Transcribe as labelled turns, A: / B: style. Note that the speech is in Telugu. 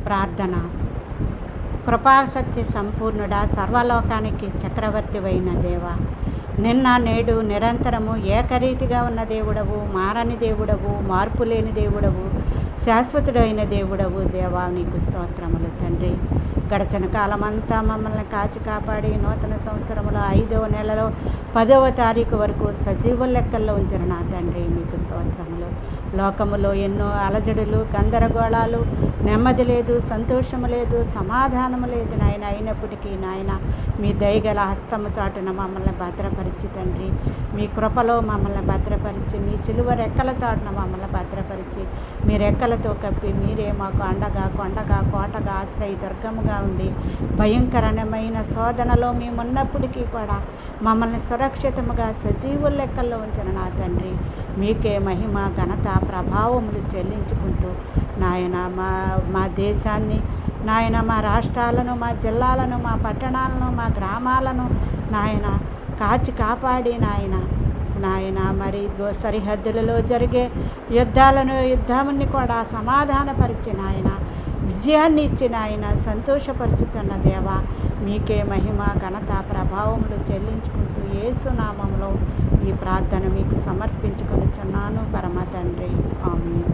A: ప్రార్థన. కృపాసత్య సంపూర్ణుడా, సర్వలోకానికి చక్రవర్తివైన దేవా, నిన్న నేడు నిరంతరము ఏకరీతిగా ఉన్న దేవుడవు, మారని దేవుడవు, మార్పు లేని దేవుడవు, శాశ్వతుడైన దేవుడవు దేవా, నీకు స్తోత్రములు తండ్రి. గడచిన కాలమంతా మమ్మల్ని కాచి కాపాడి నూతన సంవత్సరంలో 5వ నెలలో 10వ తారీఖు వరకు సజీవ లెక్కల్లో ఉంచిన నా తండ్రి, మీకు స్తోత్రములు. లోకములో ఎన్నో అలజడులు, గందరగోళాలు, నెమ్మది లేదు, సంతోషము లేదు, సమాధానము లేదు నాయన. అయినప్పటికీ నాయన, మీ దయగల హస్తము చాటున మమ్మల్ని భద్రపరిచి తండ్రి, మీ కృపలో మమ్మల్ని భద్రపరిచి, మీ సిలువ రెక్కల చాటున మమ్మల్ని భద్రపరిచి, మీ రెక్కలతో కప్పి మీరే మాకు అండగా, కొండగా, కోటగా, ఆశ్రయ దుర్గముగా ఉండి, భయంకరమైన శోధనలో మేమున్నప్పటికీ కూడా మమ్మల్ని సురక్షితముగా సజీవుల లెక్కల్లో ఉంచిన నా తండ్రి, మీకే మహిమ, ఘనత, ప్రభావములు చెల్లించుకుంటూ నాయన మా దేశాన్ని నాయన, మా రాష్ట్రాలను, మా జిల్లాలను, మా పట్టణాలను, మా గ్రామాలను నాయన కాచి కాపాడి నాయన మరి సరిహద్దులలో జరిగే యుద్ధాన్ని కూడా సమాధానపరిచి నాయన విజయాన్ని ఇచ్చిన ఆయన సంతోషపరచుచున్న దేవా, మీకే మహిమ, ఘనత, ప్రభావములు చెల్లించుకుంటూ యేసు నామములో ఈ ప్రార్థన మీకు సమర్పించుకొనిచున్నాను పరమ తండ్రి. ఆమేన్.